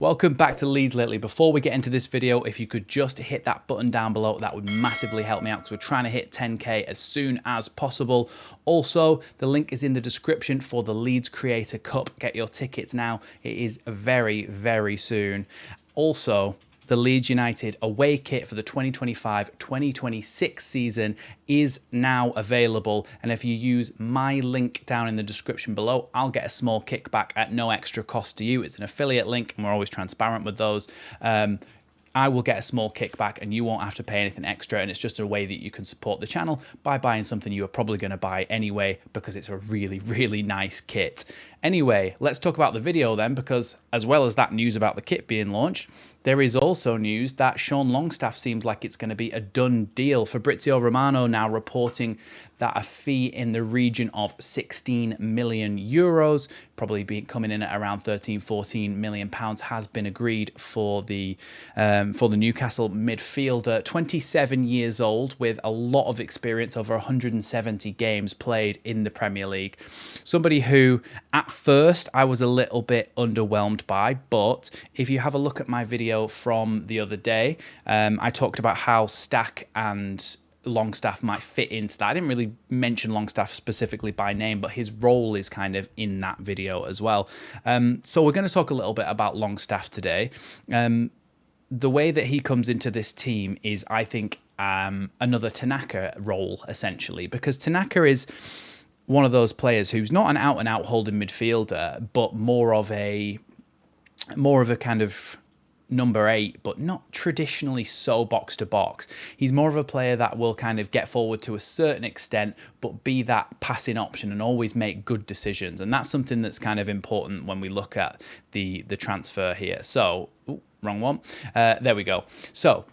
Welcome back to Leeds Lately. Before we get into this video, if you could just hit that button down below, that would massively help me out because we're trying to hit 10k as soon as possible. Also, the link is in the description for the Leeds Creator Cup. Get your tickets now. It is very, very soon. Also, the Leeds United away kit for the 2025-2026 season is now available. And if you use my link down in the description below, I'll get a small kickback at no extra cost to you. It's an affiliate link and we're always transparent with those. I will get a small kickback and you won't have to pay anything extra, and it's just a way that you can support the channel by buying something you are probably going to buy anyway because it's a really, really nice kit. Anyway, let's talk about the video then, because as well as that news about the kit being launched, there is also news that Sean Longstaff seems like it's going to be a done deal. Fabrizio Romano now reporting that a fee in the region of 16 million euros, probably be coming in at around 13-14 million pounds, has been agreed for the Newcastle midfielder. 27 years old with a lot of experience, over 170 games played in the Premier League. Somebody who at first I was a little bit underwhelmed by, but if you have a look at my video from the other day, I talked about how Stack and Longstaff might fit into that. I didn't really mention Longstaff specifically by name, but his role is kind of in that video as well. So we're going to talk a little bit about Longstaff today. The way that he comes into this team is, I think, another Tanaka role, essentially, because Tanaka is one of those players who's not an out-and-out holding midfielder, but more of a kind of number 8, but not traditionally so box to box. He's more of a player that will kind of get forward to a certain extent, but be that passing option and always make good decisions. And that's something that's kind of important when we look at the transfer here. So, ooh, wrong one. There we go. So,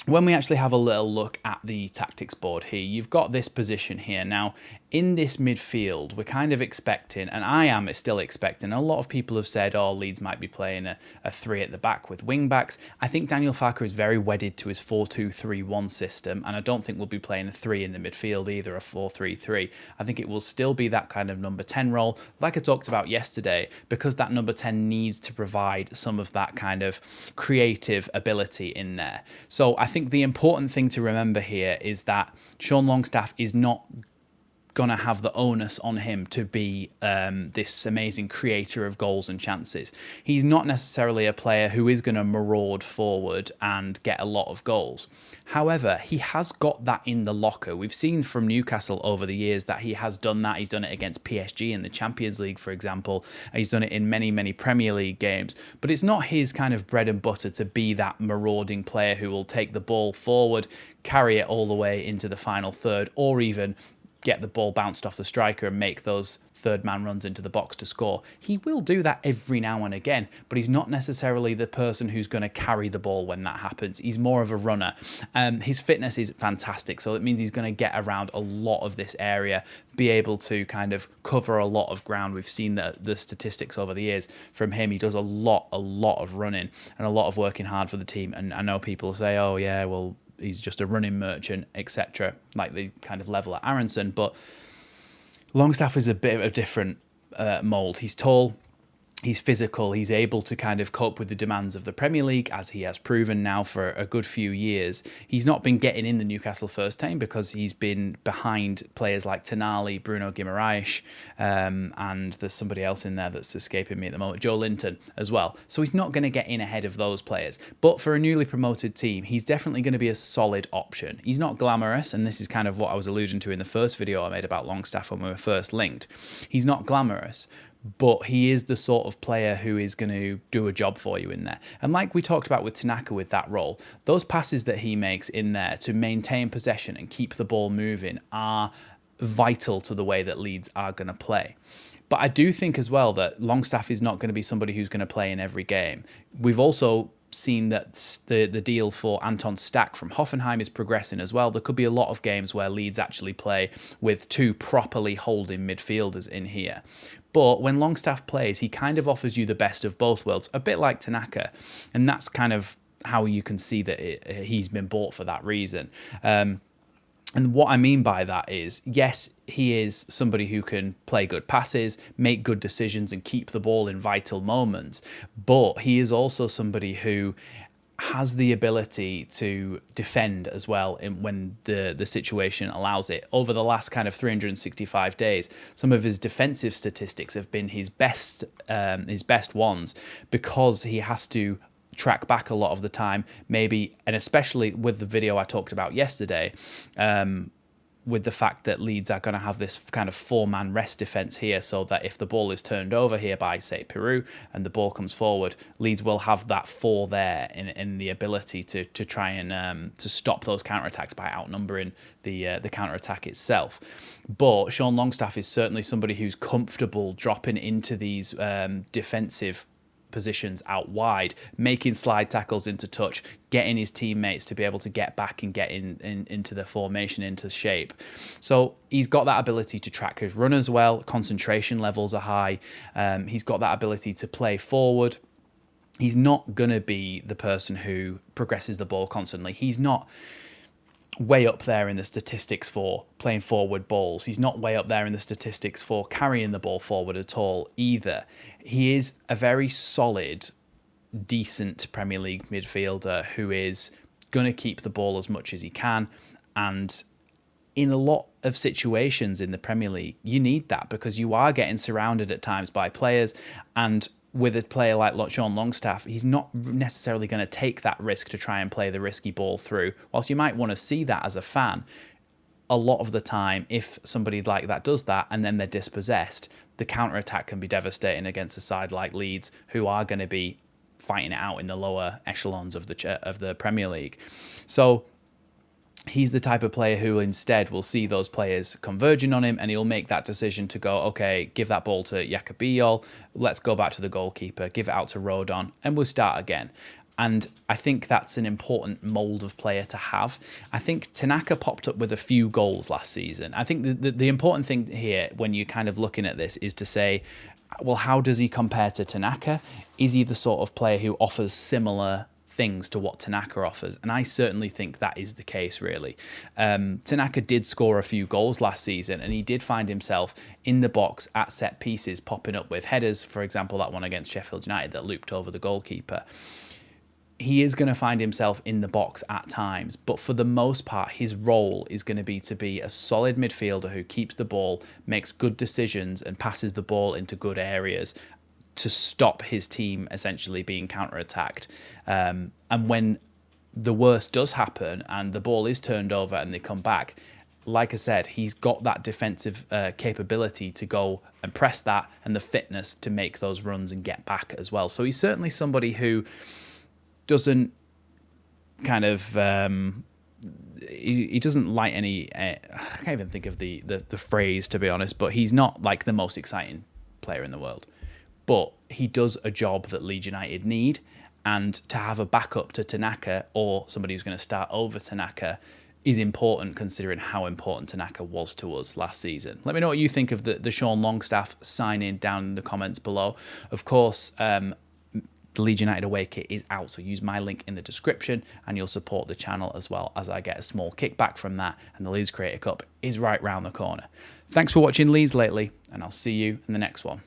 when we actually have a little look at the tactics board here, you've got this position here. Now, in this midfield, we're kind of expecting, and I am still expecting, a lot of people have said, oh, Leeds might be playing a 3 at the back with wing-backs. I think Daniel Farke is very wedded to his 4-2-3-1 system, and I don't think we'll be playing a 3 in the midfield either, a 4-3-3. I think it will still be that kind of number 10 role, like I talked about yesterday, because that number 10 needs to provide some of that kind of creative ability in there. So I think the important thing to remember here is that Sean Longstaff is not going to have the onus on him to be this amazing creator of goals and chances. He's not necessarily a player who is going to maraud forward and get a lot of goals. However, he has got that in the locker. We've seen from Newcastle over the years that he has done that. He's done it against PSG in the Champions League, for example. He's done it in many, many Premier League games. But it's not his kind of bread and butter to be that marauding player who will take the ball forward, carry it all the way into the final third, or even get the ball bounced off the striker and make those third man runs into the box to score. He will do that every now and again, but he's not necessarily the person who's going to carry the ball when that happens. He's more of a runner. His fitness is fantastic, so it means he's going to get around a lot of this area, be able to kind of cover a lot of ground. We've seen the statistics over the years from him. He does a lot of running and a lot of working hard for the team. And I know people say, oh yeah, well, he's just a running merchant, etc., like the kind of level at Aronson. But Longstaff is a bit of a different mould. He's tall, he's physical, he's able to kind of cope with the demands of the Premier League, as he has proven now for a good few years. He's not been getting in the Newcastle first team because he's been behind players like Tonali, Bruno Guimaraes, and there's somebody else in there that's escaping me at the moment, Joe Linton as well. So he's not going to get in ahead of those players. But for a newly promoted team, he's definitely going to be a solid option. He's not glamorous, and this is kind of what I was alluding to in the first video I made about Longstaff when we were first linked. He's not glamorous, but he is the sort of player who is going to do a job for you in there. And like we talked about with Tanaka with that role, those passes that he makes in there to maintain possession and keep the ball moving are vital to the way that Leeds are going to play. But I do think as well that Longstaff is not going to be somebody who's going to play in every game. We've also seen that the deal for Anton Stack from Hoffenheim is progressing as well. There could be a lot of games where Leeds actually play with 2 properly holding midfielders in here. But when Longstaff plays, he kind of offers you the best of both worlds, a bit like Tanaka. And that's kind of how you can see that he's been bought for that reason. And what I mean by that is, yes, he is somebody who can play good passes, make good decisions, and keep the ball in vital moments. But he is also somebody who has the ability to defend as well when the situation allows it. Over the last kind of 365 days, some of his defensive statistics have been his best ones, because he has to track back a lot of the time, maybe, and especially with the video I talked about yesterday, with the fact that Leeds are going to have this kind of 4-man rest defence here, so that if the ball is turned over here by, say, Peru, and the ball comes forward, Leeds will have that 4 there in the ability to try and to stop those counterattacks by outnumbering the counterattack itself. But Sean Longstaff is certainly somebody who's comfortable dropping into these defensive positions out wide, making slide tackles into touch, getting his teammates to be able to get back and get into the formation, into shape. So he's got that ability to track his run as well. Concentration levels are high. He's got that ability to play forward. He's not going to be the person who progresses the ball constantly. He's not way up there in the statistics for playing forward balls. He's not way up there in the statistics for carrying the ball forward at all either. He is a very solid, decent Premier League midfielder who is going to keep the ball as much as he can. And in a lot of situations in the Premier League, you need that, because you are getting surrounded at times by players, and with a player like Sean Longstaff, he's not necessarily going to take that risk to try and play the risky ball through. Whilst you might want to see that as a fan, a lot of the time, if somebody like that does that and then they're dispossessed, the counter-attack can be devastating against a side like Leeds, who are going to be fighting it out in the lower echelons of the Premier League. So he's the type of player who instead will see those players converging on him, and he'll make that decision to go, okay, give that ball to Jakabiyol, let's go back to the goalkeeper, give it out to Rodon, and we'll start again. And I think that's an important mould of player to have. I think Tanaka popped up with a few goals last season. I think the important thing here, when you're kind of looking at this, is to say, well, how does he compare to Tanaka? Is he the sort of player who offers similar things to what Tanaka offers? And I certainly think that is the case, really. Tanaka did score a few goals last season, and he did find himself in the box at set pieces, popping up with headers. For example, that one against Sheffield United that looped over the goalkeeper. He is going to find himself in the box at times, but for the most part, his role is going to be a solid midfielder who keeps the ball, makes good decisions, and passes the ball into good areas to stop his team essentially being counter-attacked. And when the worst does happen and the ball is turned over and they come back, like I said, he's got that defensive capability to go and press that, and the fitness to make those runs and get back as well. So he's certainly somebody who doesn't kind of... he doesn't like any... I can't even think of the phrase, to be honest, but he's not like the most exciting player in the world. But he does a job that Leeds United need, and to have a backup to Tanaka, or somebody who's going to start over Tanaka, is important, considering how important Tanaka was to us last season. Let me know what you think of the Sean Longstaff signing down in the comments below. Of course, the Leeds United away kit is out, so use my link in the description and you'll support the channel, as well as I get a small kickback from that, and the Leeds Creator Cup is right round the corner. Thanks for watching Leeds Lately, and I'll see you in the next one.